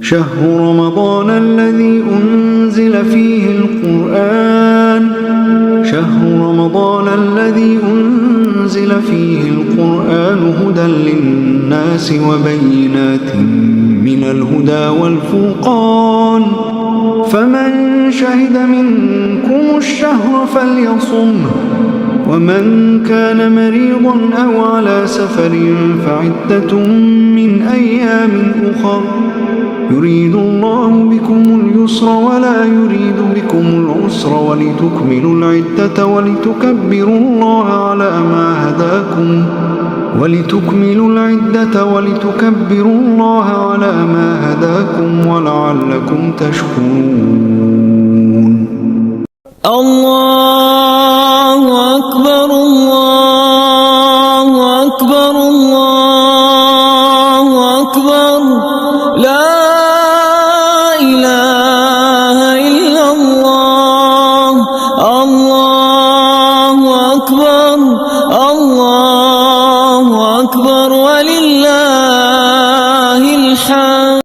شهر رمضان الذي أنزل فيه القرآن هدى للناس وبينات من الهدى والفرقان فمن شهد منكم الشهر فليصمه ومن كان مريضا أو على سفر فعدة من أيام أخر يريد الله بكم اليسر ولا يريد بكم العسر ولتكملوا العدة ولتكبروا الله على ما هداكم ولعلكم تشكرون. الله أكبر الله أكبر الله أكبر لا إله إلا الله الله أكبر الله أكبر ولله الحمد.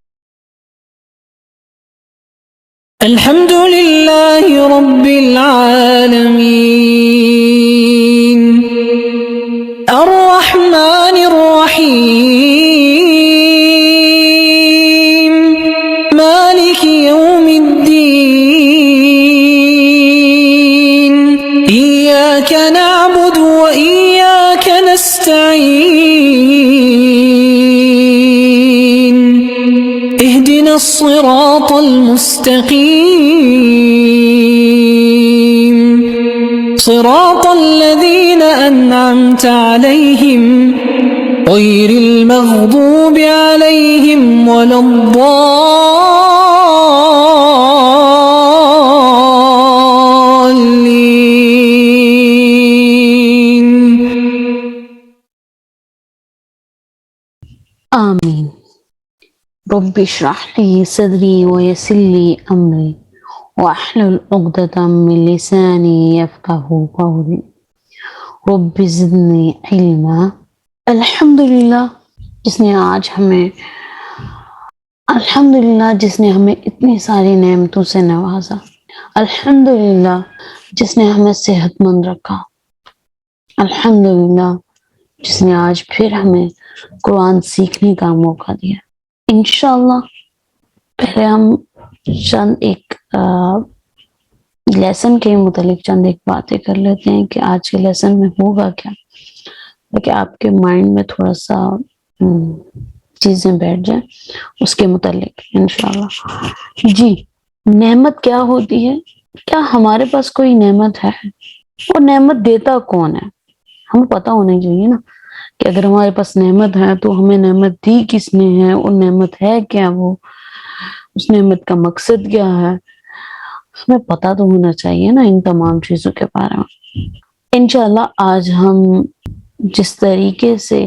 الحمد لله رب العالمين الرحمن الرحيم مالك يوم الدين إياك نعبد وإياك نستعين اهدنا الصراط المستقيم صراط الذين أنعمت عليهم غير المغضوب عليهم ولا الضالين. آمين. رب اشرح لي صدري ويسر لي أمري واحلل عقدة من لساني يفقهوا قولي رب زدني علما. الحمدللہ جس نے ہمیں اتنی ساری نعمتوں سے نوازا. الحمدللہ جس نے ہمیں صحت مند رکھا. الحمدللہ جس نے آج پھر ہمیں قرآن سیکھنے کا موقع دیا. انشاءاللہ پہلے ہم چند ایک لیسن کے متعلق چند ایک باتیں کر لیتے ہیں کہ آج کے لیسن میں ہوگا کیا، تاکہ آپ کے مائنڈ میں تھوڑا سا چیزیں بیٹھ جائیں اس کے متعلق انشاءاللہ. جی، نعمت کیا ہوتی ہے؟ کیا ہمارے پاس کوئی نعمت ہے؟ اور نعمت دیتا کون ہے؟ ہمیں پتہ ہونا چاہیے نا کہ اگر ہمارے پاس نعمت ہے تو ہمیں نعمت دی کس نے ہے، اور نعمت ہے کیا، وہ اس نعمت کا مقصد کیا ہے، ہمیں پتہ تو ہونا چاہیے نا ان تمام چیزوں کے بارے میں. انشاءاللہ آج ہم جس طریقے سے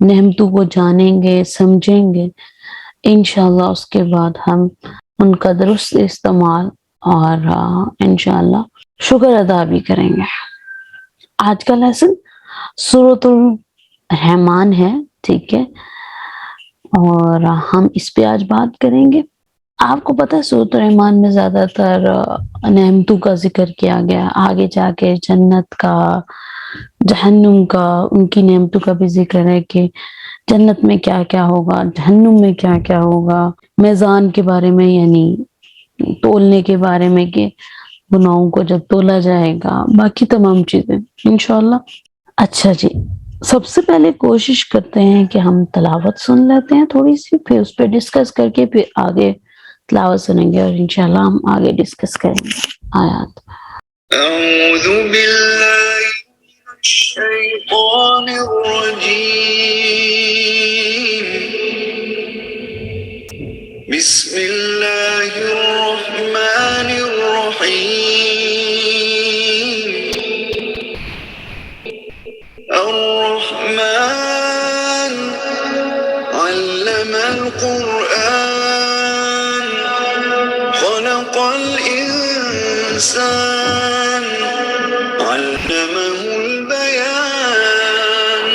نعمتوں کو جانیں گے، سمجھیں گے، انشاءاللہ اس کے بعد ہم ان کا درست استعمال اور انشاءاللہ شکر ادا بھی کریں گے. آج کا لیسن سورۃ الرحمن ہے، ٹھیک ہے، اور ہم اس پہ آج بات کریں گے. آپ کو پتہ ہے سورۃ الرحمن میں زیادہ تر نعمتوں کا ذکر کیا گیا، آگے جا کے جنت کا، جہنم کا، ان کی نعمتوں کا بھی ذکر ہے کہ جنت میں کیا کیا ہوگا، جہنم میں کیا کیا ہوگا، میزان کے بارے میں یعنی تولنے کے بارے میں کہ گناہوں کو جب تولا جائے گا، باقی تمام چیزیں انشاءاللہ. اچھا جی، سب سے پہلے کوشش کرتے ہیں کہ ہم تلاوت سن لیتے ہیں تھوڑی سی، پھر اس پہ ڈسکس کر کے پھر آگے تلاوت سنیں گے اور انشاءاللہ ہم آگے ڈسکس کریں گے آیات. اعوذ باللہ من الشیطان الرجیم بسم اللہ الرحمن الرحیم. الرحمن علم القرآن خلق الإنسان علمه البيان.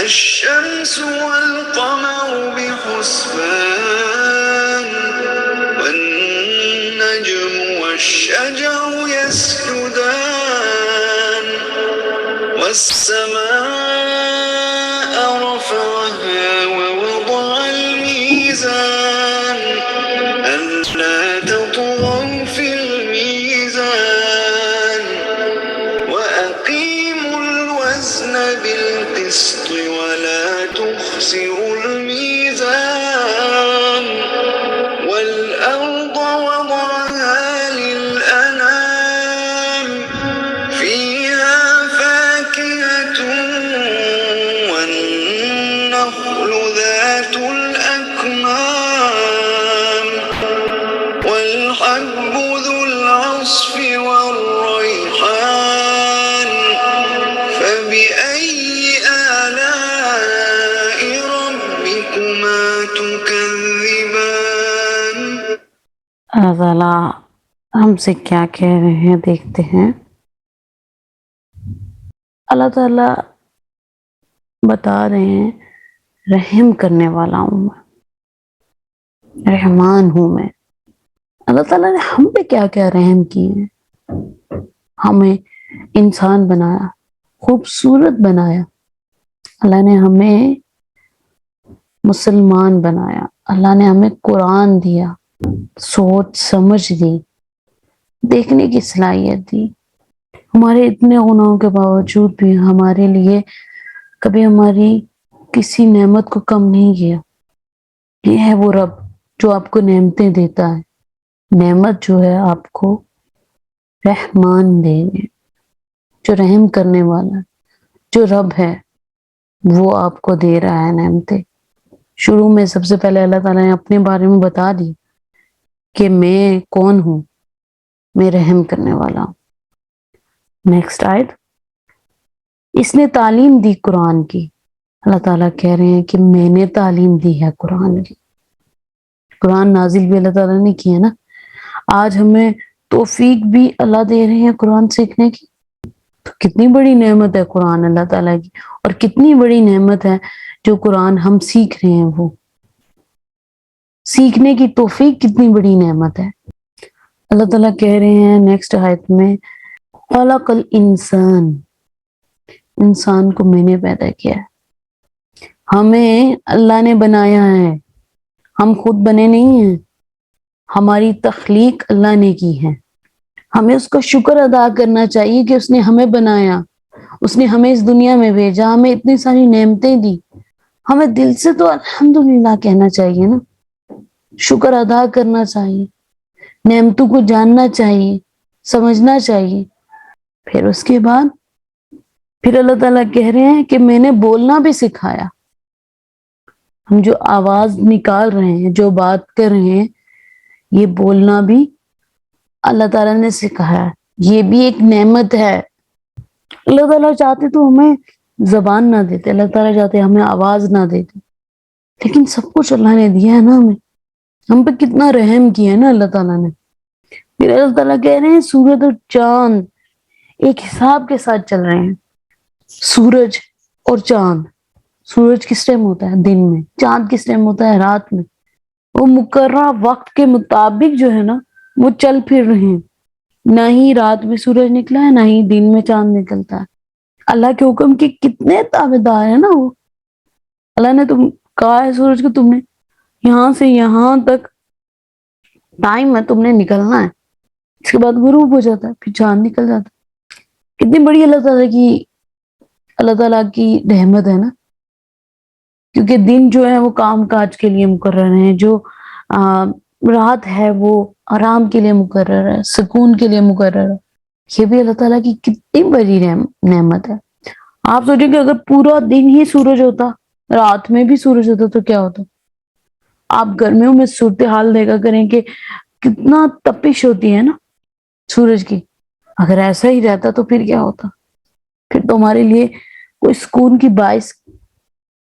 الشمس والقمر بحسبان والشجر يسجدان والسماء رفعها ووضع الميزان ألا تطغوا في الميزان وأقيموا الوزن بالقسط ولا تخسروا الميزان والأرض وضعها للأنام فيها فاكهة والنخل ذات الأكمام والحب ذو العصف والريحان فبأي آلاء ربكما تكذبان. اللہ تعالیٰ ہم سے کیا کہہ رہے ہیں دیکھتے ہیں. اللہ تعالیٰ بتا رہے ہیں رحم کرنے والا ہوں میں، رحمان ہوں میں. اللہ تعالیٰ نے ہم پہ کیا کیا رحم کیے ہیں. ہمیں انسان بنایا، خوبصورت بنایا. اللہ نے ہمیں مسلمان بنایا. اللہ نے ہمیں قرآن دیا، سوچ سمجھ دی، دیکھنے کی صلاحیت دی. ہمارے اتنے گناہوں کے باوجود بھی ہمارے لیے کبھی ہماری کسی نعمت کو کم نہیں کیا. یہ ہے وہ رب جو آپ کو نعمتیں دیتا ہے. نعمت جو ہے آپ کو رحمان دے گے، جو رحم کرنے والا ہے، جو رب ہے وہ آپ کو دے رہا ہے نعمتیں. شروع میں سب سے پہلے اللہ تعالیٰ نے اپنے بارے میں بتا دی کہ میں کون ہوں، میں رحم کرنے والا ہوں. نیکسٹ آیت، اس نے تعلیم دی قرآن کی. اللہ تعالیٰ کہہ رہے ہیں کہ میں نے تعلیم دی ہے قرآن کی. قرآن نازل بھی اللہ تعالیٰ نے کی ہے نا. آج ہمیں توفیق بھی اللہ دے رہے ہیں قرآن سیکھنے کی. تو کتنی بڑی نعمت ہے قرآن اللہ تعالیٰ کی، اور کتنی بڑی نعمت ہے جو قرآن ہم سیکھ رہے ہیں. وہ سیکھنے کی توفیق کتنی بڑی نعمت ہے. اللہ تعالیٰ کہہ رہے ہیں نیکسٹ آیت میں، خلق الانسان، انسان کو میں نے پیدا کیا ہے. ہمیں اللہ نے بنایا ہے، ہم خود بنے نہیں ہیں. ہماری تخلیق اللہ نے کی ہے. ہمیں اس کا شکر ادا کرنا چاہیے کہ اس نے ہمیں بنایا، اس نے ہمیں اس دنیا میں بھیجا، ہمیں اتنی ساری نعمتیں دی. ہمیں دل سے تو الحمدللہ کہنا چاہیے نا، شکر ادا کرنا چاہیے، نعمتوں کو جاننا چاہیے، سمجھنا چاہیے. پھر اس کے بعد پھر اللہ تعالیٰ کہہ رہے ہیں کہ میں نے بولنا بھی سکھایا. ہم جو آواز نکال رہے ہیں، جو بات کر رہے ہیں، یہ بولنا بھی اللہ تعالیٰ نے سکھایا. یہ بھی ایک نعمت ہے. اللہ تعالیٰ چاہتے تو ہمیں زبان نہ دیتے، اللہ تعالیٰ چاہتے ہمیں آواز نہ دیتے، لیکن سب کچھ اللہ نے دیا ہے نا ہمیں. ہم پہ کتنا رحم کیا ہے نا اللہ تعالیٰ نے. پھر اللہ تعالیٰ کہہ رہے ہیں سورج اور چاند ایک حساب کے ساتھ چل رہے ہیں. سورج اور چاند، سورج کس ٹائم ہوتا ہے؟ دن میں. چاند کس ٹائم ہوتا ہے؟ رات میں. وہ مقررہ وقت کے مطابق جو ہے نا وہ چل پھر رہے ہیں. نہ ہی رات میں سورج نکلا ہے، نہ ہی دن میں چاند نکلتا ہے. اللہ کے حکم کے کتنے تابع دار ہیں نا وہ. اللہ نے تم کہا ہے سورج کو تم نے یہاں سے یہاں تک ٹائم ہے، تم نے نکلنا ہے. اس کے بعد غروب ہو جاتا ہے، پھر چاند نکل جاتا ہے. کتنی بڑی اللہ تعالیٰ کی رحمت ہے نا. کیونکہ دن جو ہے وہ کام کاج کے لیے مقرر ہیں، جو رات ہے وہ آرام کے لیے مقرر ہے، سکون کے لیے مقرر ہے. یہ بھی اللہ تعالیٰ کی کتنی بڑی نعمت ہے. آپ سوچیں کہ اگر پورا دن ہی سورج ہوتا، رات میں بھی سورج ہوتا تو کیا ہوتا. آپ گرمیوں میں صورتحال دیکھا کریں کہ کتنا تپش ہوتی ہے نا سورج کی. اگر ایسا ہی رہتا تو پھر کیا ہوتا. پھر تو ہمارے لیے کوئی سکون کی باعث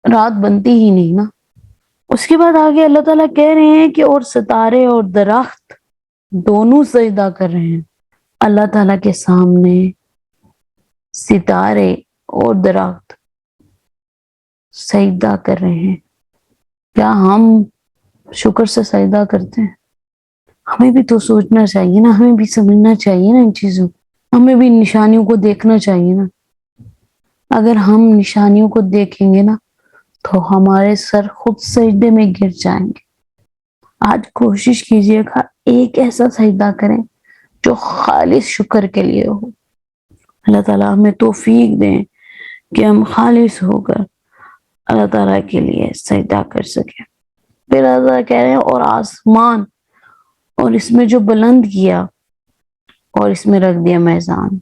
رات بنتی ہی نہیں نا. اس کے بعد آگے اللہ تعالیٰ کہہ رہے ہیں کہ اور ستارے اور درخت دونوں سجدہ کر رہے ہیں. اللہ تعالیٰ کے سامنے ستارے اور درخت سجدہ کر رہے ہیں. کیا ہم شکر سے سجدہ کرتے ہیں؟ ہمیں بھی تو سوچنا چاہیے نا، ہمیں بھی سمجھنا چاہیے نا ان چیزوں، ہمیں بھی نشانیوں کو دیکھنا چاہیے نا۔ اگر ہم نشانیوں کو دیکھیں گے نا تو ہمارے سر خود سجدے میں گر جائیں گے۔ آج کوشش کیجئے گا ایک ایسا سجدہ کریں جو خالص شکر کے لیے ہو۔ اللہ تعالیٰ ہمیں توفیق دیں کہ ہم خالص ہو کر اللہ تعالیٰ کے لیے سجدہ کر سکیں۔ پھر اللہ تعالیٰ کہہ رہے ہیں اور آسمان اور اس میں جو بلند کیا اور اس میں رکھ دیا میزان۔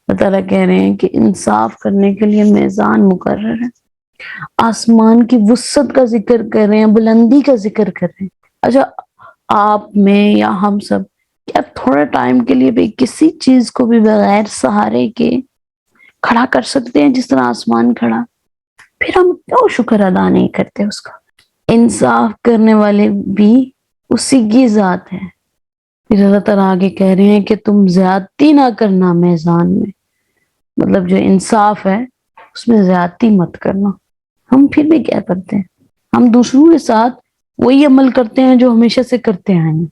اللہ تعالیٰ کہہ رہے ہیں کہ انصاف کرنے کے لیے میزان مقرر ہے۔ آسمان کی وسعت کا ذکر کر رہے ہیں، بلندی کا ذکر کر رہے ہیں۔ اچھا آپ میں یا ہم سب کیا تھوڑا ٹائم کے لیے بھی کسی چیز کو بھی بغیر سہارے کے کھڑا کر سکتے ہیں جس طرح آسمان کھڑا؟ پھر ہم کیوں شکر ادا نہیں کرتے اس کا؟ انصاف کرنے والے بھی اسی کی ذات ہے۔ پھر اللہ تعالیٰ آگے کہہ رہے ہیں کہ تم زیادتی نہ کرنا میزان میں، مطلب جو انصاف ہے اس میں زیادتی مت کرنا۔ ہم پھر بھی کیا کرتے ہیں؟ ہم دوسروں کے ساتھ وہی عمل کرتے ہیں جو ہمیشہ سے کرتے آئے ہیں،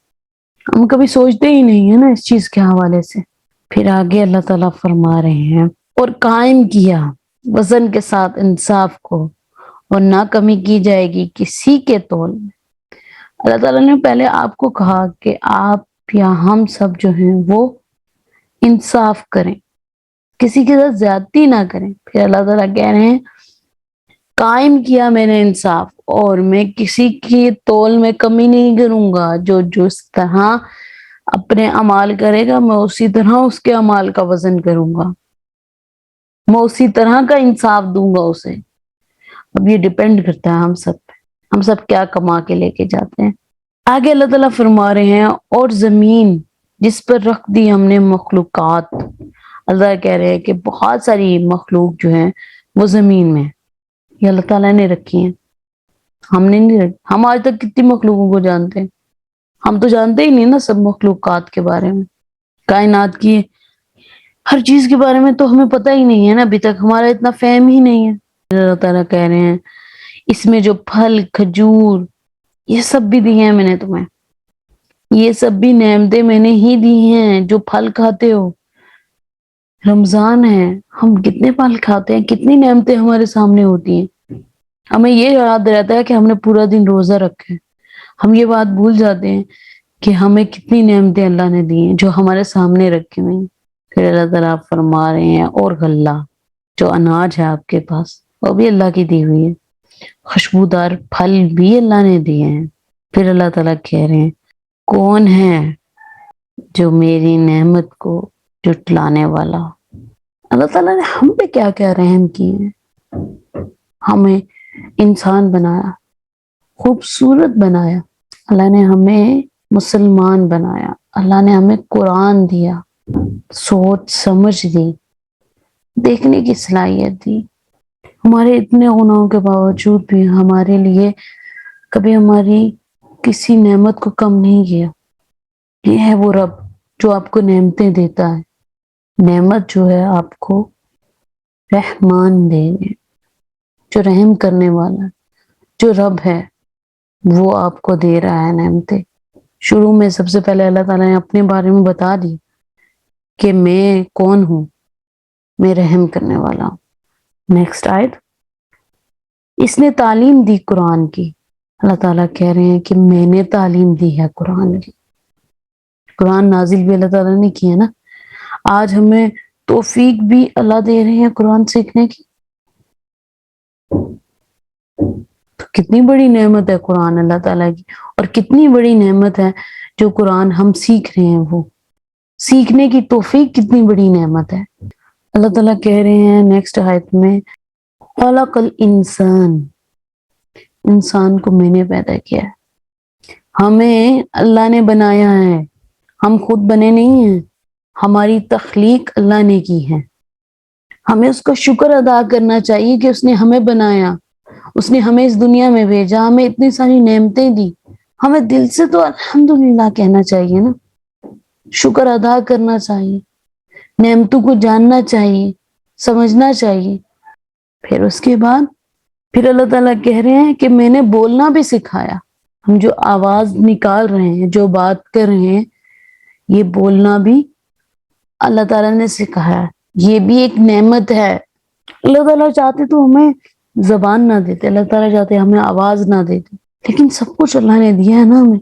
ہم کبھی سوچتے ہی نہیں ہیں نا اس چیز کے حوالے سے۔ پھر آگے اللہ تعالیٰ فرما رہے ہیں اور قائم کیا وزن کے ساتھ انصاف کو، اور نہ کمی کی جائے گی کسی کے تول میں۔ اللہ تعالیٰ نے پہلے آپ کو کہا کہ آپ یا ہم سب جو ہیں وہ انصاف کریں، کسی کے ساتھ زیادتی نہ کریں۔ پھر اللہ تعالیٰ کہہ رہے ہیں قائم کیا میں نے انصاف، اور میں کسی کی تول میں کمی نہیں کروں گا۔ جو جس طرح اپنے اعمال کرے گا میں اسی طرح اس کے اعمال کا وزن کروں گا، میں اسی طرح کا انصاف دوں گا اسے۔ اب یہ ڈیپینڈ کرتا ہے ہم سب پہ، ہم سب کیا کما کے لے کے جاتے ہیں۔ آگے اللہ تعالیٰ فرما رہے ہیں اور زمین جس پر رکھ دی ہم نے مخلوقات۔ اللہ کہہ رہے ہیں کہ بہت ساری مخلوق جو ہیں وہ زمین میں یہ اللہ تعالیٰ نے رکھی ہیں، ہم نے نہیں رکھی۔ ہم آج تک کتنی مخلوقوں کو جانتے ہیں؟ ہم تو جانتے ہی نہیں نا سب مخلوقات کے بارے میں، کائنات کی ہر چیز کے بارے میں تو ہمیں پتہ ہی نہیں ہے نا، ابھی تک ہمارا اتنا فہم ہی نہیں ہے۔ اللہ تعالیٰ کہہ رہے ہیں اس میں جو پھل کھجور یہ سب بھی دی ہیں میں نے تمہیں، یہ سب بھی نعمتیں میں نے ہی دی ہیں جو پھل کھاتے ہو۔ رمضان ہے، ہم کتنے پھل کھاتے ہیں، کتنی نعمتیں ہمارے سامنے ہوتی ہیں، ہمیں یہ یاد رہتا ہے کہ ہم نے پورا دن روزہ رکھا ہے، ہم یہ بات بھول جاتے ہیں کہ ہمیں کتنی نعمتیں اللہ نے دی ہیں جو ہمارے سامنے رکھی ہوئی ہیں۔ پھر اللہ تعالیٰ فرما رہے ہیں اور غلہ جو اناج ہے آپ کے پاس وہ بھی اللہ کی دی ہوئی ہے، خوشبودار پھل بھی اللہ نے دیے ہیں۔ پھر اللہ تعالیٰ کہہ رہے ہیں کون ہے جو میری نعمت کو جھٹلانے والا؟ اللہ تعالیٰ نے ہم پہ کیا کیا رحم کیے ہیں، ہمیں انسان بنایا، خوبصورت بنایا، اللہ نے ہمیں مسلمان بنایا، اللہ نے ہمیں قرآن دیا، سوچ سمجھ دی، دیکھنے کی صلاحیت دی۔ ہمارے اتنے گناہوں کے باوجود بھی ہمارے لیے کبھی ہماری کسی نعمت کو کم نہیں کیا۔ یہ ہے وہ رب جو آپ کو نعمتیں دیتا ہے، نعمت جو ہے آپ کو رحمان دے گے، جو رحم کرنے والا ہے، جو رب ہے وہ آپ کو دے رہا ہے نعمتیں۔ شروع میں سب سے پہلے اللہ تعالیٰ نے اپنے بارے میں بتا دی کہ میں کون ہوں، میں رحم کرنے والا ہوں۔ نیکسٹ آیت، اس نے تعلیم دی قرآن کی۔ اللہ تعالیٰ کہہ رہے ہیں کہ میں نے تعلیم دی ہے قرآن کی۔ قرآن نازل بھی اللہ تعالیٰ نے کی ہے نا، آج ہمیں توفیق بھی اللہ دے رہے ہیں قرآن سیکھنے کی، تو کتنی بڑی نعمت ہے قرآن اللہ تعالیٰ کی، اور کتنی بڑی نعمت ہے جو قرآن ہم سیکھ رہے ہیں، وہ سیکھنے کی توفیق کتنی بڑی نعمت ہے۔ اللہ تعالیٰ کہہ رہے ہیں نیکسٹ آیت میں خلق الانسان، انسان کو میں نے پیدا کیا ہے، ہمیں اللہ نے بنایا ہے، ہم خود بنے نہیں ہیں، ہماری تخلیق اللہ نے کی ہے۔ ہمیں اس کا شکر ادا کرنا چاہیے کہ اس نے ہمیں بنایا، اس نے ہمیں اس دنیا میں بھیجا، ہمیں اتنی ساری نعمتیں دی، ہمیں دل سے تو الحمدللہ کہنا چاہیے نا، شکر ادا کرنا چاہیے، نعمتوں کو جاننا چاہیے، سمجھنا چاہیے۔ پھر اس کے بعد پھر اللہ تعالیٰ کہہ رہے ہیں کہ میں نے بولنا بھی سکھایا۔ ہم جو آواز نکال رہے ہیں، جو بات کر رہے ہیں، یہ بولنا بھی اللہ تعالیٰ نے سکھایا ہے، یہ بھی ایک نعمت ہے۔ اللہ تعالیٰ چاہتے تو ہمیں زبان نہ دیتے، اللہ تعالیٰ چاہتے ہمیں آواز نہ دیتے، لیکن سب کچھ اللہ نے دیا ہے نا ہمیں۔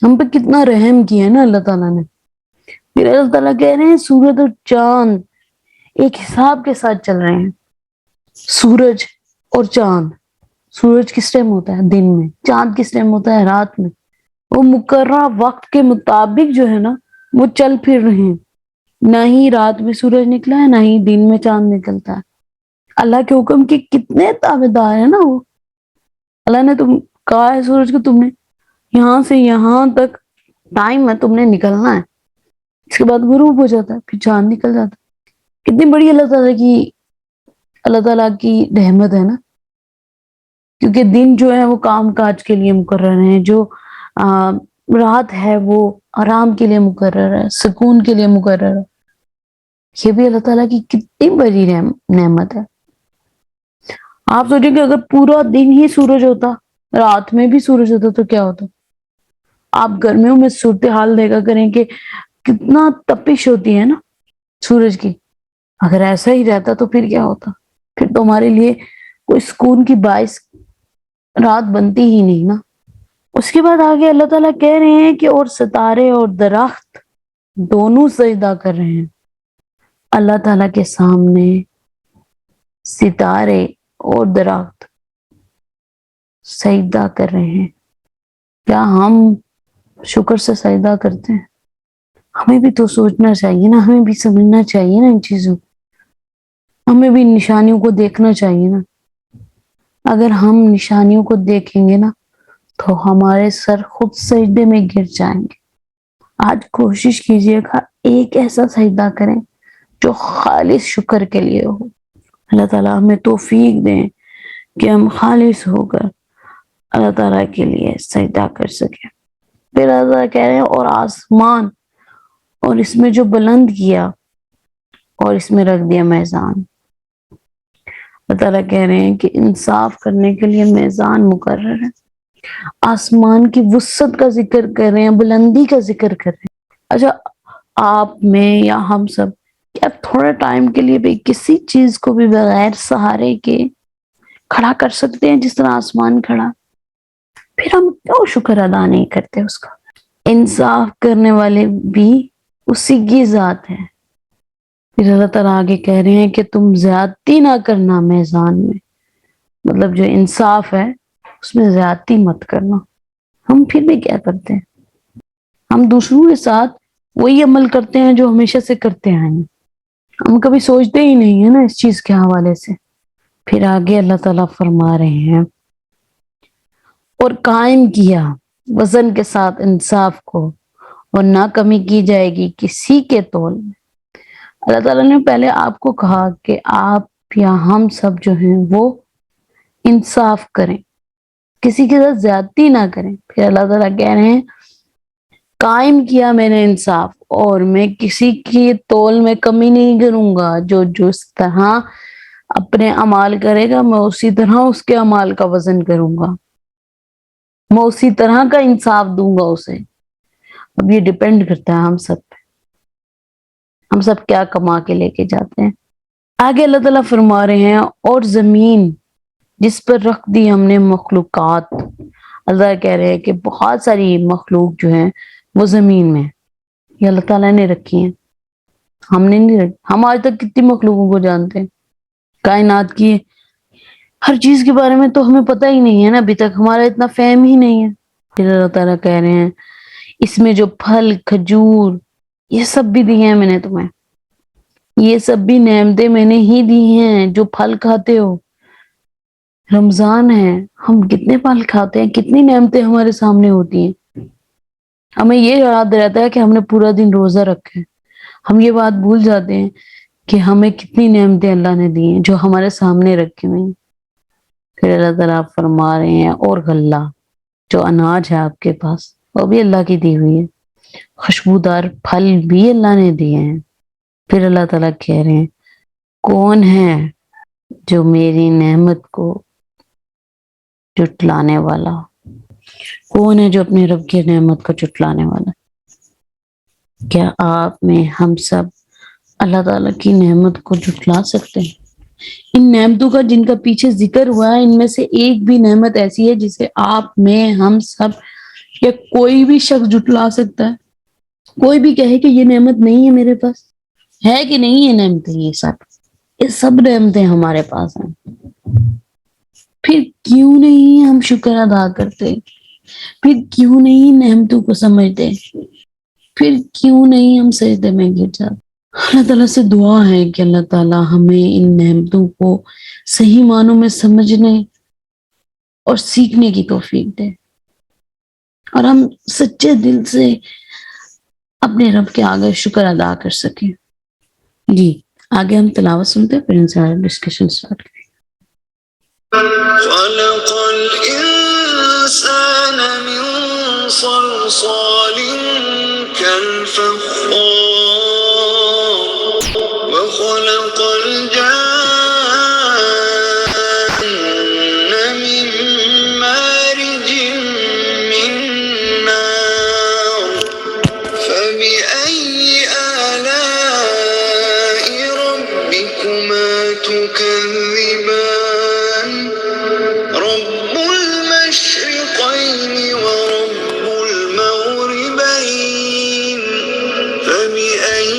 ہم پہ کتنا رحم کیا ہے نا اللہ تعالیٰ نے۔ پھر اللہ تعالیٰ کہہ رہے ہیں سورج اور چاند ایک حساب کے ساتھ چل رہے ہیں۔ سورج اور چاند، سورج کس ٹائم ہوتا ہے؟ دن میں۔ چاند کس ٹائم ہوتا ہے؟ رات میں۔ وہ مقررہ وقت کے مطابق جو ہے نا وہ چل پھر رہے ہیں۔ نہ ہی رات میں سورج نکلا ہے، نہ ہی دن میں چاند نکلتا ہے۔ اللہ کے حکم کے کتنے تابع دار ہیں نا وہ۔ اللہ نے تم کہا ہے سورج کو تم نے یہاں سے یہاں تک ٹائم ہے، تم نے نکلنا ہے۔ اس کے بعد غروب ہو جاتا ہے، پھر چاند نکل جاتا ہے۔ کتنی بڑی اللہ تعالیٰ کی رحمت ہے نا، کیونکہ دن جو ہے وہ کام کاج کے لیے مقرر ہیں، جو رات ہے وہ آرام کے لیے مقرر ہے، سکون کے لیے مقرر ہے۔ یہ بھی اللہ تعالیٰ کی کتنی بڑی نعمت ہے۔ آپ سوچیں کہ اگر پورا دن ہی سورج ہوتا، رات میں بھی سورج ہوتا تو کیا ہوتا؟ آپ گرمیوں میں صورتحال دیکھا کریں کہ کتنا تپش ہوتی ہے نا سورج کی۔ اگر ایسا ہی رہتا تو پھر کیا ہوتا؟ پھر تو ہمارے لیے کوئی سکون کی باعث رات بنتی ہی نہیں نا۔ اس کے بعد آگے اللہ تعالیٰ کہہ رہے ہیں کہ اور ستارے اور درخت دونوں سجدہ کر رہے ہیں اللہ تعالیٰ کے سامنے۔ ستارے اور درخت سجدہ کر رہے ہیں۔ کیا ہم شکر سے سجدہ کرتے ہیں؟ ہمیں بھی تو سوچنا چاہیے نا، ہمیں بھی سمجھنا چاہیے نا ان چیزوں، ہمیں بھی نشانیوں کو دیکھنا چاہیے نا۔ اگر ہم نشانیوں کو دیکھیں گے نا تو ہمارے سر خود سجدے میں گر جائیں گے۔ آج کوشش کیجئے گا ایک ایسا سجدہ کریں جو خالص شکر کے لیے ہو۔ اللہ تعالیٰ ہمیں توفیق دیں کہ ہم خالص ہو کر اللہ تعالیٰ کے لیے سجدہ کر سکیں۔ پھر اللہ تعالیٰ کہہ رہے ہیں اور آسمان اور اس میں جو بلند کیا اور اس میں رکھ دیا میزان۔ اللہ تعالیٰ کہہ رہے ہیں کہ انصاف کرنے کے لیے میزان مقرر ہے۔ آسمان کی وسعت کا ذکر کر رہے ہیں، بلندی کا ذکر کر رہے ہیں۔ اچھا آپ میں یا ہم سب کیا تھوڑے ٹائم کے لیے بھی کسی چیز کو بھی بغیر سہارے کے کھڑا کر سکتے ہیں جس طرح آسمان کھڑا؟ پھر ہم کیوں شکر ادا نہیں کرتے اس کا؟ انصاف کرنے والے بھی اسی کی ذات ہے۔ پھر اللہ تعالیٰ آگے کہہ رہے ہیں کہ تم زیادتی نہ کرنا میزان میں، مطلب جو انصاف ہے اس میں زیادتی مت کرنا۔ ہم پھر بھی کیا کرتے ہیں؟ ہم دوسروں کے ساتھ وہی عمل کرتے ہیں جو ہمیشہ سے کرتے آئے ہیں، ہم کبھی سوچتے ہی نہیں ہے نا اس چیز کے حوالے سے۔ پھر آگے اللہ تعالیٰ فرما رہے ہیں اور قائم کیا وزن کے ساتھ انصاف کو، اور نہ کمی کی جائے گی کسی کے تول میں۔ اللہ تعالیٰ نے پہلے آپ کو کہا کہ آپ یا ہم سب جو ہیں وہ انصاف کریں، کسی کے ساتھ زیادتی نہ کریں۔ پھر اللہ تعالیٰ کہہ رہے ہیں قائم کیا میں نے انصاف، اور میں کسی کی تول میں کمی نہیں کروں گا۔ جو جس طرح اپنے اعمال کرے گا میں اسی طرح اس کے اعمال کا وزن کروں گا، میں اسی طرح کا انصاف دوں گا اسے۔ اب یہ ڈیپینڈ کرتا ہے ہم سب پہ، ہم سب کیا کما کے لے کے جاتے ہیں۔ آگے اللہ تعالیٰ فرما رہے ہیں اور زمین جس پر رکھ دی ہم نے مخلوقات۔ اللہ کہہ رہے ہیں کہ بہت ساری مخلوق جو ہیں وہ زمین میں یہ اللہ تعالیٰ نے رکھی ہیں، ہم نے نہیں رکھی۔ ہم آج تک کتنی مخلوقوں کو جانتے ہیں، کائنات کی ہر چیز کے بارے میں تو ہمیں پتہ ہی نہیں ہے نا، ابھی تک ہمارا اتنا فہم ہی نہیں ہے۔ پھر اللہ تعالیٰ کہہ رہے ہیں اس میں جو پھل کھجور یہ سب بھی دی ہیں میں نے تمہیں، یہ سب بھی نعمتیں میں نے ہی دی ہیں جو پھل کھاتے ہو۔ رمضان ہے، ہم کتنے پھل کھاتے ہیں، کتنی نعمتیں ہمارے سامنے ہوتی ہیں۔ ہمیں یہ یاد رہتا ہے کہ ہم نے پورا دن روزہ رکھا ہے، ہم یہ بات بھول جاتے ہیں کہ ہمیں کتنی نعمتیں اللہ نے دی ہیں جو ہمارے سامنے رکھی ہوئی ہیں۔ پھر اللہ تعالیٰ فرما رہے ہیں اور غلہ جو اناج ہے آپ کے پاس وہ بھی اللہ کی دی ہوئی ہے، خوشبودار پھل بھی اللہ نے دیے ہیں۔ پھر اللہ تعالیٰ کہہ رہے ہیں کون ہے جو میری نعمت کو جھٹلانے والا، کون ہے جو اپنے رب کی نعمت کو جھٹلانے والا ہے؟ کیا آپ میں ہم سب اللہ تعالیٰ کی نعمت کو جھٹلا سکتے ہیں؟ ان نعمتوں کا جن کا پیچھے ذکر ہوا ہے، ان میں سے ایک بھی نعمت ایسی ہے جسے آپ میں ہم سب یا کوئی بھی شخص جھٹلا سکتا ہے؟ کوئی بھی کہے کہ یہ نعمت نہیں ہے میرے پاس، ہے کہ نہیں ہے نعمتیں؟ یہ سب نعمتیں ہمارے پاس ہیں، پھر کیوں نہیں ہم شکر ادا کرتے؟ پھر کیوں نہیں نعمتوں کو سمجھتے؟ پھر کیوں نہیں ہم سجدے میں گر جاتے؟ اللہ تعالیٰ سے دعا ہے کہ اللہ تعالیٰ ہمیں ان نعمتوں کو صحیح معنوں میں سمجھنے اور سیکھنے کی توفیق دے، اور ہم سچے دل سے اپنے رب کے آگے شکر ادا کر سکیں۔ جی آگے ہم تلاوت سنتے ہیں، پھر ان سے ڈسکشن سٹارٹ کریں۔ خلق الإنسان من صلصال كالفخار وخلق الجان من مارج من نار فبأي آلاء ربكما تكذبان رب المشرقين ورب المغربين فبأي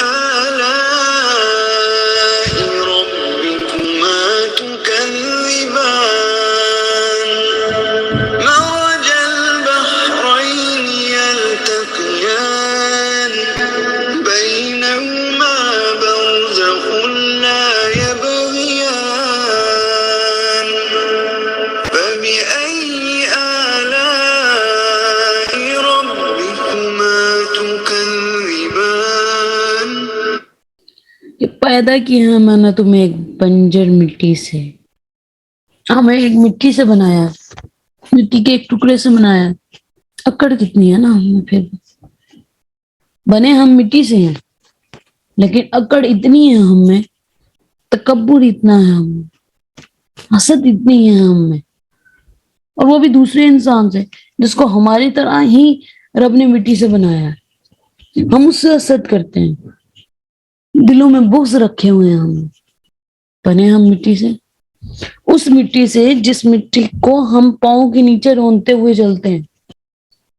آلاء ربكما تكذبان مرج البحرين يلتقيان بينهما برزخ لا يبغيان فبأي آلاء ربكما تكذبان کہ پیدا کیا میں نے تمہیں ایک بنجر مٹی سے، ہمیں ایک مٹی سے بنایا، مٹی کے ایک ٹکڑے سے بنایا۔ اکڑ کتنی ہے نا ہم میں، پھر بنے ہم مٹی سے ہیں لیکن اکڑ اتنی ہے ہم میں، تکبر اتنا ہے ہم میں، حسد اتنی ہے ہم میں، اور وہ بھی دوسرے انسان سے جس کو ہماری طرح ہی رب نے مٹی سے بنایا ہے۔ ہم اس سے حسد کرتے ہیں، دلوں میں بغض رکھے ہوئے ہیں، ہم بنے ہم مٹی سے، اس مٹی سے جس مٹی کو ہم پاؤں کے نیچے رونتے ہوئے چلتے ہیں۔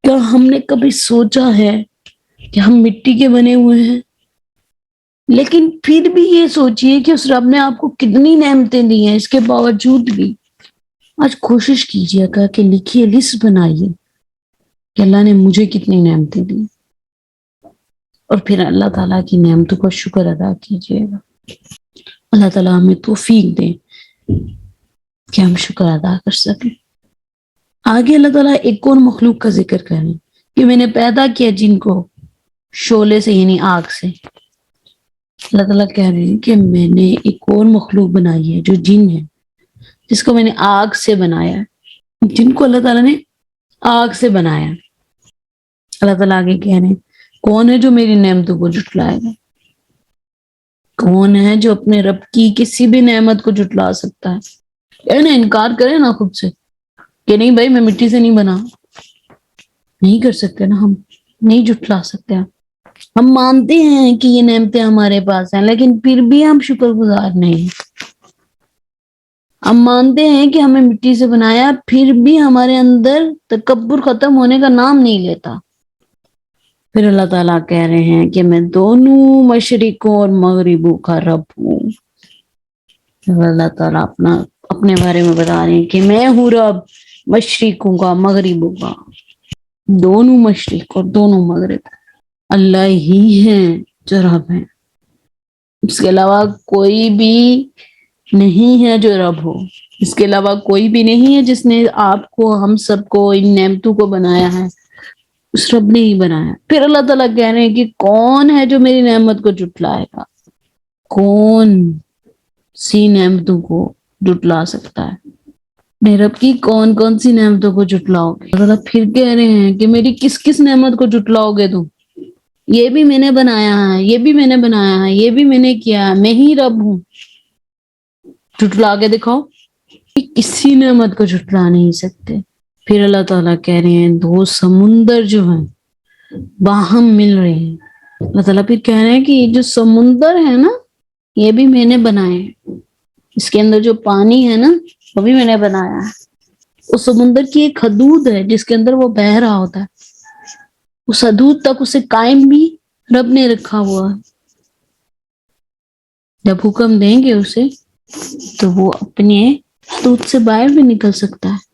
کیا ہم نے کبھی سوچا ہے کہ ہم مٹی کے بنے ہوئے ہیں؟ لیکن پھر بھی یہ سوچئے کہ اس رب نے آپ کو کتنی نعمتیں دی ہیں، اس کے باوجود بھی آج کوشش کیجئے گا کہ لکھیے، لسٹ بنائیے کہ اللہ نے مجھے کتنی نعمتیں دی، اور پھر اللہ تعالیٰ کی نعمتوں کا شکر ادا کیجئے گا۔ اللہ تعالیٰ ہمیں توفیق دے کہ ہم شکر ادا کر سکیں۔ آگے اللہ تعالیٰ ایک اور مخلوق کا ذکر کریں کہ میں نے پیدا کیا جن کو شعلے سے، یعنی آگ سے۔ اللہ تعالیٰ کہہ رہے ہیں کہ میں نے ایک اور مخلوق بنائی ہے جو جن ہے، جس کو میں نے آگ سے بنایا ہے، جن کو اللہ تعالیٰ نے آگ سے بنایا۔ اللہ تعالیٰ آگے کہہ رہے ہیں کون ہے جو میری نعمتوں کو جھٹلائے گا؟ کون ہے جو اپنے رب کی کسی بھی نعمت کو جھٹلا سکتا ہے؟ نا انکار کرے نا خود سے کہ نہیں بھائی میں مٹی سے نہیں بنا، نہیں کر سکتے نا، ہم نہیں جھٹلا سکتے۔ ہم مانتے ہیں کہ یہ نعمتیں ہمارے پاس ہیں لیکن پھر بھی ہم شکر گزار نہیں ہیں۔ ہم مانتے ہیں کہ ہمیں مٹی سے بنایا، پھر بھی ہمارے اندر تکبر ختم ہونے کا نام نہیں لیتا۔ پھر اللہ تعالیٰ کہہ رہے ہیں کہ میں دونوں مشرقوں اور مغربوں کا رب ہوں۔ اللہ تعالیٰ اپنے بارے میں بتا رہے ہیں کہ میں ہوں رب مشرقوں کا، مغربوں کا، دونوں مشرق اور دونوں مغرب اللہ ہی ہیں جو رب ہیں، اس کے علاوہ کوئی بھی نہیں ہے جو رب ہو، اس کے علاوہ کوئی بھی نہیں ہے جس نے آپ کو، ہم سب کو، ان نعمتوں کو بنایا ہے، اس رب نے ہی بنایا۔ پھر اللہ تعالیٰ کہہ رہے ہیں کہ کون ہے جو میری نعمت کو جھٹلائے گا؟ کون سی نعمتوں کو جھٹلا سکتا ہے؟ میرے رب کی کون کون سی نعمتوں کو جھٹلاؤ گے؟ اللہ تعالیٰ پھر کہہ رہے ہیں کہ میری کس کس نعمت کو جھٹلاؤ گے تم؟ یہ بھی میں نے بنایا ہے، یہ بھی میں نے بنایا ہے، یہ بھی میں نے کیا ہے، میں ہی رب ہوں۔ جھٹلا کے دکھاؤ، کسی نعمت کو جھٹلا نہیں سکتے۔ پھر اللہ تعالیٰ کہہ رہے ہیں دو سمندر جو ہیں باہم مل رہے ہیں. اللہ تعالیٰ پھر کہہ رہے ہیں کہ یہ جو سمندر ہے نا یہ بھی میں نے بنائے ہیں. اس کے اندر جو پانی ہے نا وہ بھی میں نے بنایا ہے. اس سمندر کی ایک حدود ہے جس کے اندر وہ بہہ رہا ہوتا ہے. اس حدود تک اسے قائم بھی رب نے رکھا ہوا ہے. جب حکم دیں گے اسے تو وہ اپنے حدود سے باہر بھی نکل سکتا ہے.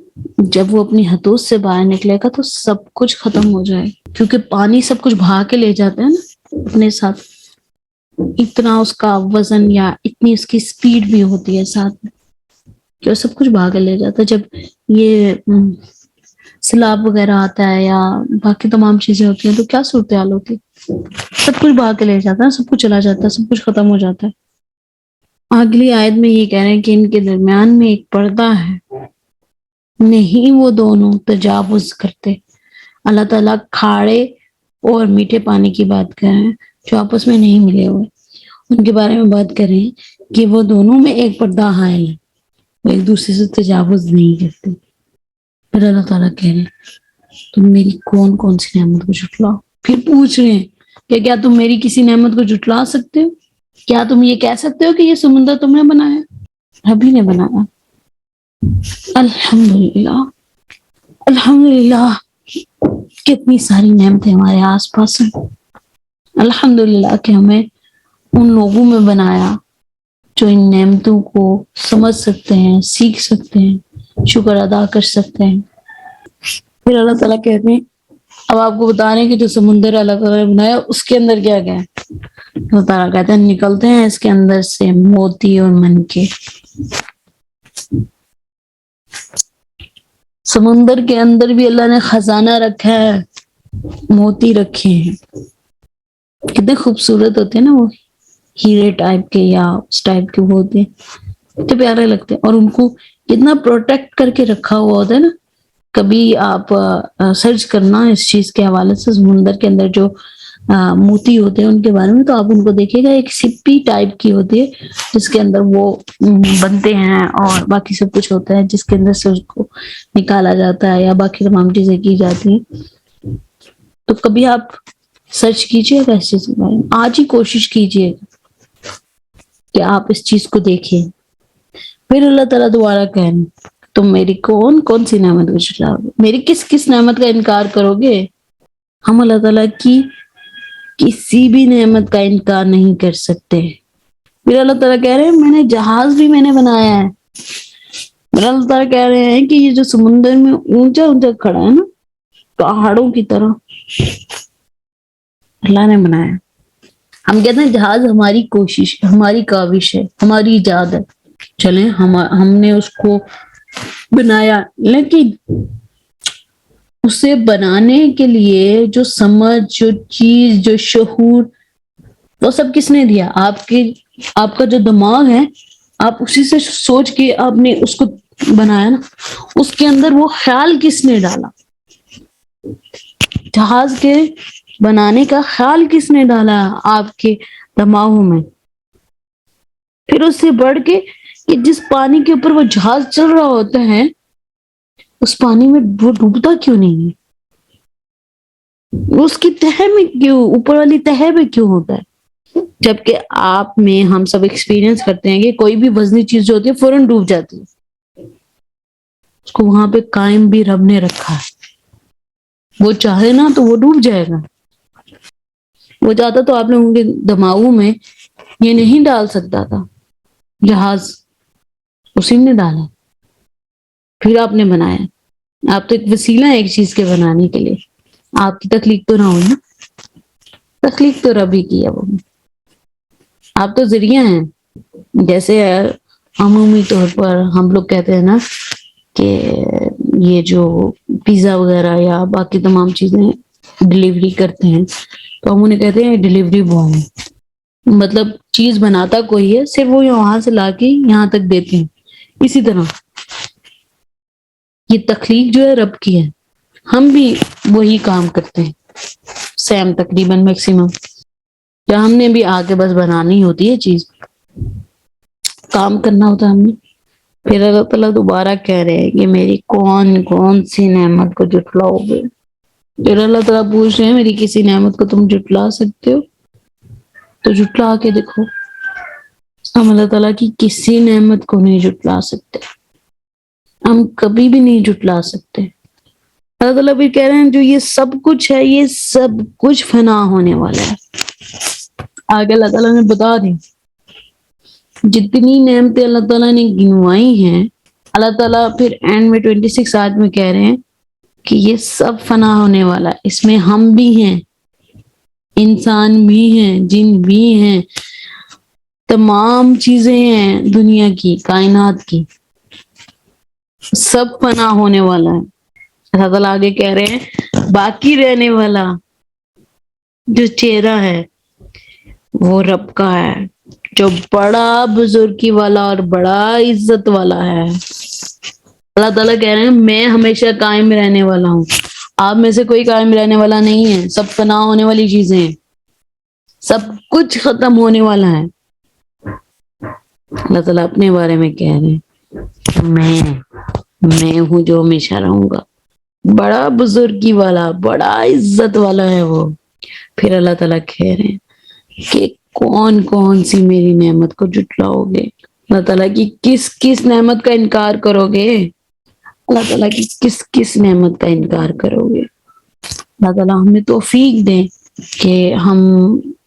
جب وہ اپنی حدود سے باہر نکلے گا تو سب کچھ ختم ہو جائے گا کیونکہ پانی سب کچھ بہا کے لے جاتا ہے نا اپنے ساتھ. اتنا اس کا وزن یا اتنی اس کی سپیڈ بھی ہوتی ہے ساتھ میں کہ وہ سب کچھ بہا کے لے جاتا ہے. جب یہ سیلاب وغیرہ آتا ہے یا باقی تمام چیزیں ہوتی ہیں تو کیا صورتحال ہوتی ہے؟ سب کچھ بہا کے لے جاتا ہے, سب کچھ چلا جاتا ہے, سب کچھ ختم ہو جاتا ہے. اگلی آیت میں یہ کہہ رہے ہیں کہ ان کے درمیان میں ایک پردہ ہے, نہیں وہ دونوں تجاوز کرتے. اللہ تعالیٰ کھاڑے اور میٹھے پانی کی بات کر رہے ہیں جو آپس میں نہیں ملے ہوئے. ان کے بارے میں بات کر رہے ہیں کہ وہ دونوں میں ایک پردہ حائل ہے, وہ ایک دوسرے سے تجاوز نہیں کرتے. پھر اللہ تعالیٰ کہہ رہے ہیں تم میری کون کون سی نعمت کو جھٹلاؤ. پھر پوچھ رہے ہیں کہ کیا تم میری کسی نعمت کو جھٹلا سکتے ہو؟ کیا تم یہ کہہ سکتے ہو کہ یہ سمندر تم نے بنایا؟ رب ہی نے بنایا. الحمدللہ الحمدللہ کتنی ساری نعمتیں ہمارے آس پاس ہیں. الحمدللہ کہ ہمیں ان لوگوں میں بنایا جو ان نعمتوں کو سمجھ سکتے ہیں, سیکھ سکتے ہیں, شکر ادا کر سکتے ہیں. پھر اللہ تعالیٰ کہتے ہیں اب آپ کو بتا رہے ہیں کہ جو سمندر اللہ تعالیٰ نے بنایا اس کے اندر کیا کیا ہے. اللہ تعالیٰ کہتے ہیں نکلتے ہیں اس کے اندر سے موتی اور منکے. سمندر کے اندر بھی اللہ نے خزانہ رکھا ہے, موتی رکھے ہیں. کتنے خوبصورت ہوتے ہیں نا وہ, ہیرے ٹائپ کے یا اس ٹائپ کے وہ ہوتے ہیں, کتنے پیارے لگتے ہیں. اور ان کو اتنا پروٹیکٹ کر کے رکھا ہوا ہوتا ہے نا. کبھی آپ سرچ کرنا اس چیز کے حوالے سے, سمندر کے اندر جو موتی ہوتے ہیں ان کے بارے میں, تو آپ ان کو دیکھیے گا ایک سپی ٹائپ کی ہوتی ہے جس کے اندر وہ بنتے ہیں اور باقی سب کچھ ہوتا ہے جس کے اندر سے اس کو نکالا جاتا ہے یا باقی تمام چیزیں کی جاتی ہیں. تو کبھی آپ سرچ کیجیے گا اس چیز کے بارے میں, آج ہی کوشش کیجیے گا کہ آپ اس چیز کو دیکھیں. پھر اللہ تعالیٰ دوبارہ کہیں تم میری کون کون سی نعمت کو جھٹلاؤ گے, میری کس کس نعمت کا انکار کرو گے. ہم اللہ تعالیٰ کی کسی بھی نعمت کا انکار نہیں کر سکتے. پھر اللہ تعالیٰ کہہ رہے ہیں میں نے جہاز بھی میں نے بنایا ہے. پھر اللہ تعالیٰ کہہ رہے ہیں کہ یہ جو سمندر میں اونچا اونچا کھڑا ہے نا پہاڑوں کی طرح, اللہ نے بنایا. ہم کہتے ہیں جہاز ہماری کوشش, ہماری کاوش ہے, ہماری ایجاد ہے. چلیں ہم نے اس کو بنایا, لیکن اسے بنانے کے لیے جو سمجھ, جو چیز, جو شعور, وہ سب کس نے دیا؟ آپ کا جو دماغ ہے, آپ اسی سے سوچ کے آپ نے اس کو بنایا نا. اس کے اندر وہ خیال کس نے ڈالا؟ جہاز کے بنانے کا خیال کس نے ڈالا آپ کے دماغوں میں؟ پھر اس سے بڑھ کے کہ جس پانی کے اوپر وہ جہاز چل رہا ہوتا ہے اس پانی میں وہ ڈوبتا کیوں نہیں ہے؟ اس کی تہہ میں کیوں, اوپر والی تہہ میں کیوں ہوتا ہے؟ جبکہ آپ میں ہم سب ایکسپیرینس کرتے ہیں کہ کوئی بھی وزنی چیز جو ہوتی ہے فوراً ڈوب جاتی ہے. اس کو وہاں پہ قائم بھی رب نے رکھا ہے. وہ چاہے نا تو وہ ڈوب جائے گا. وہ چاہتا تو آپ لوگوں کے دماغوں میں یہ نہیں ڈال سکتا تھا جہاز, اسی نے ڈالا. پھر آپ نے بنایا. آپ تو ایک وسیلہ ہے ایک چیز کے بنانے کے لیے. آپ کی تخلیق تو نہ ہوئی نا, تخلیق تو رب ہی کی ہے. وہ آپ تو ذریعہ ہیں. جیسے عمومی طور پر ہم لوگ کہتے ہیں نا کہ یہ جو پیزا وغیرہ یا باقی تمام چیزیں ڈلیوری کرتے ہیں تو ہم انہیں کہتے ہیں ڈلیوری بوائے. مطلب چیز بناتا کوئی ہے, صرف وہ وہاں سے لا کے یہاں تک دیتے ہیں. اسی طرح یہ تخلیق جو ہے رب کی ہے, ہم بھی وہی کام کرتے ہیں سیم تقریباً میکسیمم. یا ہم نے بھی آگے بس بنانی ہوتی ہے چیز, کام کرنا ہوتا ہے ہم نے. پھر اللہ تعالیٰ دوبارہ کہہ رہے ہیں کہ میری کون کون سی نعمت کو جھٹلاؤ گے. پھر اللہ تعالیٰ پوچھ رہے ہیں میری کسی نعمت کو تم جھٹلا سکتے ہو؟ تو جھٹلا کے دیکھو. ہم اللہ تعالیٰ کی کسی نعمت کو نہیں جھٹلا سکتے، ہم کبھی بھی نہیں جھٹلا سکتے. اللہ تعالیٰ بھی کہہ رہے ہیں جو یہ سب کچھ ہے یہ سب کچھ فنا ہونے والا ہے. آگے اللہ تعالیٰ نے بتا دی جتنی نعمتیں اللہ تعالیٰ نے گنوائی ہیں، اللہ تعالیٰ پھر اینڈ میں 26 آیت میں کہہ رہے ہیں کہ یہ سب فنا ہونے والا ہے. اس میں ہم بھی ہیں، انسان بھی ہیں، جن بھی ہیں، تمام چیزیں ہیں دنیا کی، کائنات کی، سب فنا ہونے والا ہے. اللہ تعالیٰ آگے کہہ رہے ہیں باقی رہنے والا جو چہرہ ہے وہ رب کا ہے، جو بڑا بزرگی والا اور بڑا عزت والا ہے. اللہ تعالیٰ کہہ رہے ہیں میں ہمیشہ قائم رہنے والا ہوں، آپ میں سے کوئی قائم رہنے والا نہیں ہے، سب فنا ہونے والی چیزیں ہیں، سب کچھ ختم ہونے والا ہے. اللہ تعالیٰ اپنے بارے میں کہہ رہے ہیں میں ہوں جو ہمیشہ رہوں گا، بڑا بزرگی والا، بڑا عزت والا ہے وہ. پھر اللہ تعالیٰ کہہ رہے ہیں کہ کون کون سی میری نعمت کو جھٹلاؤ گے، اللہ تعالیٰ کی کس کس نعمت کا انکار کرو گے، اللہ تعالیٰ کی کس کس نعمت کا انکار کرو گے. اللہ تعالیٰ ہمیں توفیق دیں کہ ہم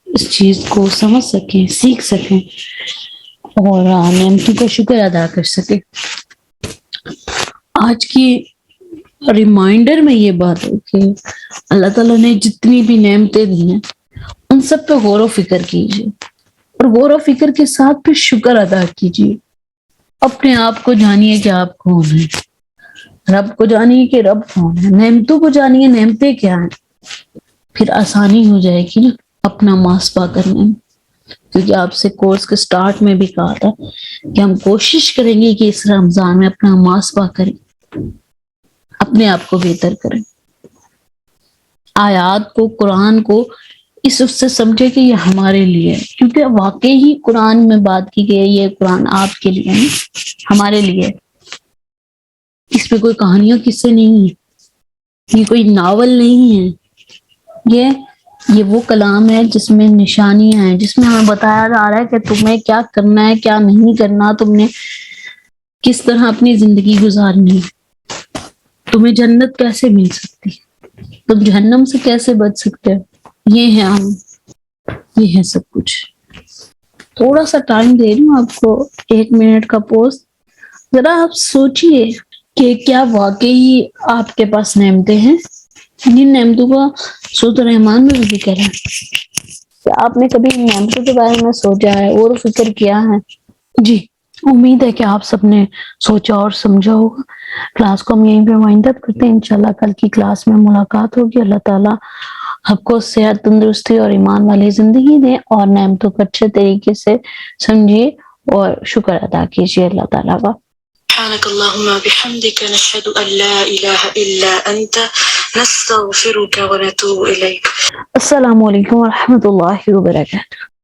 اس چیز کو سمجھ سکیں، سیکھ سکیں اور نعمتوں کا شکر ادا کر سکیں. آج کی ریمائنڈر میں یہ بات ہے کہ اللہ تعالیٰ نے جتنی بھی نعمتیں دی ہیں ان سب پہ غور و فکر کیجیے، اور غور و فکر کے ساتھ پھر شکر ادا کیجیے. اپنے آپ کو جانیے کہ آپ کون ہیں، رب کو جانیے کہ رب کون ہے، نعمتوں کو جانیے نعمتیں کیا ہیں. پھر آسانی ہو جائے گی نا اپنا محاسبہ کرنے میں. کیونکہ آپ سے کورس کے سٹارٹ میں بھی کہا تھا کہ ہم کوشش کریں گے کہ اس رمضان میں اپنا محاسبہ کریں، اپنے آپ کو بہتر کریں، آیات کو، قرآن کو اس سے سمجھے کہ یہ ہمارے لیے ہے. کیونکہ واقعی ہی قرآن میں بات کی گئی ہے یہ قرآن آپ کے لیے نہیں، ہمارے لیے. اس میں کوئی کہانیاں قصے نہیں ہیں، یہ کوئی ناول نہیں ہے، یہ وہ کلام ہے جس میں نشانیاں ہیں، جس میں ہمیں بتایا جا رہا ہے کہ تمہیں کیا کرنا ہے، کیا نہیں کرنا، تم نے کس طرح اپنی زندگی گزارنی ہے، تمہیں جنت کیسے مل سکتی ہے، تم جہنم سے کیسے بچ سکتے ہو. یہ ہے ہم، یہ ہے سب کچھ. تھوڑا سا ٹائم دے رہی ہوں آپ کو، 1 منٹ کا پوز. ذرا آپ سوچئے کہ کیا واقعی آپ کے پاس نعمتیں ہیں. جن نعمتوں کا سورۃ الرحمن میں بھی ذکر ہے. کیا آپ نے کبھی ان نعمتوں کے بارے میں سوچا ہے اور فکر کیا ہے؟ جی امید ہے کہ آپ سب نے سوچا اور سمجھا ہوگا. کلاس کو ہم یہیں پہ وائنڈ اپ کرتے ہیں. انشاءاللہ کل کی کلاس میں ملاقات ہوگی. اللہ تعالیٰ آپ کو صحت، تندرستی اور ایمان والی زندگی دیں، اور نعمتوں کو اچھے طریقے سے سمجھیے اور شکر ادا کیجیے اللہ تعالیٰ کا. سبحانك اللهم وبحمدك نشهد أن لا إله إلا أنت نستغفرك ونتوب إليك. السلام علیکم ورحمۃ اللہ وبرکاتہ.